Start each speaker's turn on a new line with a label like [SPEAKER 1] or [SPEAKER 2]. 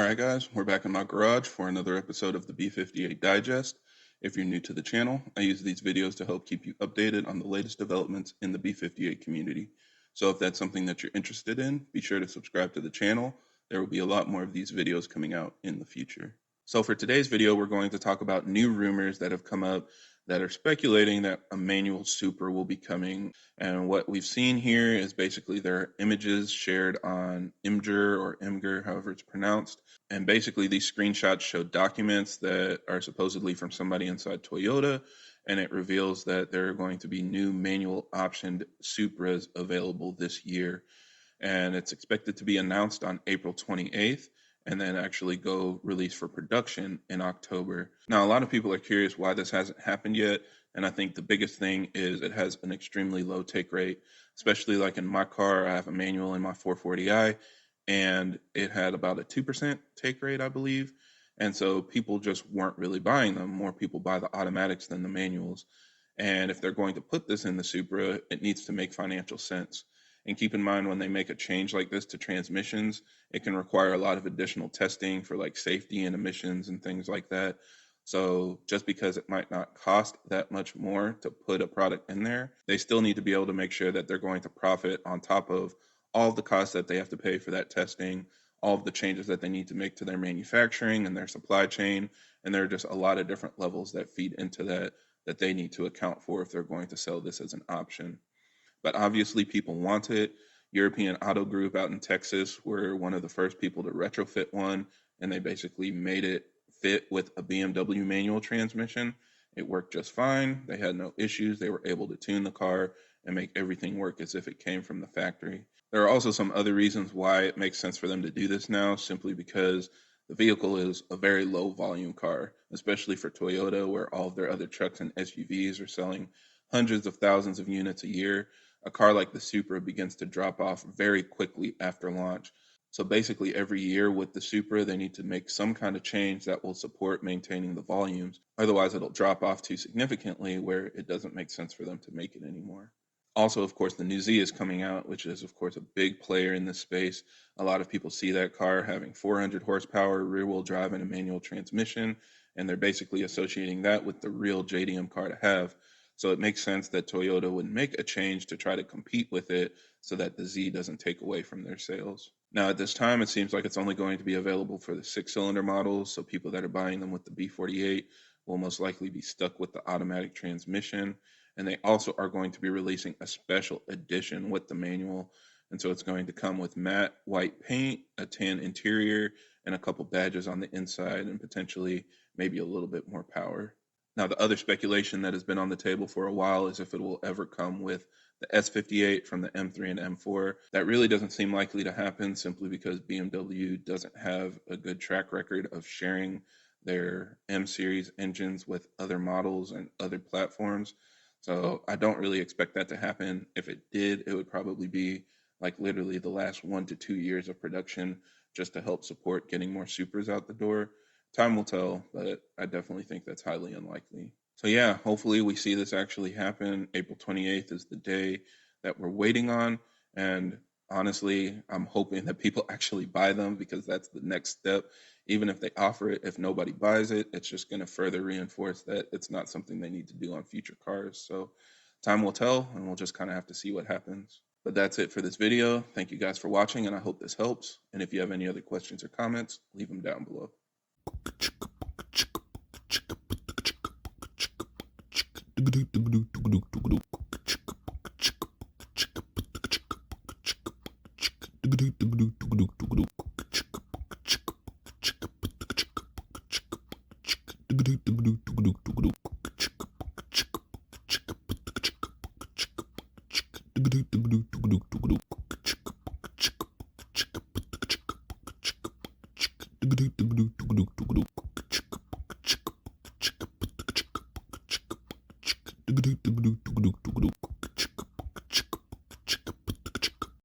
[SPEAKER 1] Alright guys, we're back in my garage for another episode of the B58 Digest. If you're new to the channel, I use these videos to help keep you updated on the latest developments in the B58 community. So if that's something that you're interested in, be sure to subscribe to the channel. There will be a lot more of these videos coming out in the future. So for today's video, we're going to talk about new rumors that have come up that are speculating that a manual Supra will be coming. And what we've seen here is basically there are images shared on Imgur or Imgur, however it's pronounced. And basically these screenshots show documents that are supposedly from somebody inside Toyota. And it reveals that there are going to be new manual optioned Supras available this year. And it's expected to be announced on April 28th. And then actually go release for production in October. Now, a lot of people are curious why this hasn't happened yet, and I think the biggest thing is it has an extremely low take rate, especially like in my car. I have a manual in my 440i, and it had about a 2% take rate, I believe, and so people just weren't really buying them. More people buy the automatics than the manuals, and if they're going to put this in the Supra, it needs to make financial sense. And keep in mind, when they make a change like this to transmissions, it can require a lot of additional testing for like safety and emissions and things like that. So just because it might not cost that much more to put a product in there, they still need to be able to make sure that they're going to profit on top of all of the costs that they have to pay for that testing, all of the changes that they need to make to their manufacturing and their supply chain. And there are just a lot of different levels that feed into that they need to account for if they're going to sell this as an option. But obviously people want it. European Auto Group out in Texas were one of the first people to retrofit one, and they basically made it fit with a BMW manual transmission. It worked just fine. They had no issues. They were able to tune the car and make everything work as if it came from the factory. There are also some other reasons why it makes sense for them to do this now, simply because the vehicle is a very low volume car, especially for Toyota, where all of their other trucks and SUVs are selling hundreds of thousands of units a year. A car like the Supra begins to drop off very quickly after launch. So basically every year with the Supra, they need to make some kind of change that will support maintaining the volumes. Otherwise, it'll drop off too significantly where it doesn't make sense for them to make it anymore. Also, of course, the new Z is coming out, which is, of course, a big player in this space. A lot of people see that car having 400 horsepower, rear-wheel drive, and a manual transmission, and they're basically associating that with the real JDM car to have. So it makes sense that Toyota would make a change to try to compete with it so that the Z doesn't take away from their sales. Now, at this time, it seems like it's only going to be available for the 6-cylinder models, so people that are buying them with the B58 will most likely be stuck with the automatic transmission. And they also are going to be releasing a special edition with the manual. And so it's going to come with matte white paint, a tan interior, and a couple badges on the inside, and potentially maybe a little bit more power. Now, the other speculation that has been on the table for a while is if it will ever come with the S58 from the M3 and M4. That really doesn't seem likely to happen simply because BMW doesn't have a good track record of sharing their M series engines with other models and other platforms. So I don't really expect that to happen. If it did, it would probably be like literally the last 1 to 2 years of production just to help support getting more Supras out the door. Time will tell, but I definitely think that's highly unlikely. So yeah, hopefully we see this actually happen. April 28th is the day that we're waiting on. And honestly, I'm hoping that people actually buy them because that's the next step. Even if they offer it, if nobody buys it, it's just going to further reinforce that it's not something they need to do on future cars. So time will tell, and we'll just kind of have to see what happens. But that's it for this video. Thank you guys for watching, and I hope this helps. And if you have any other questions or comments, leave them down below.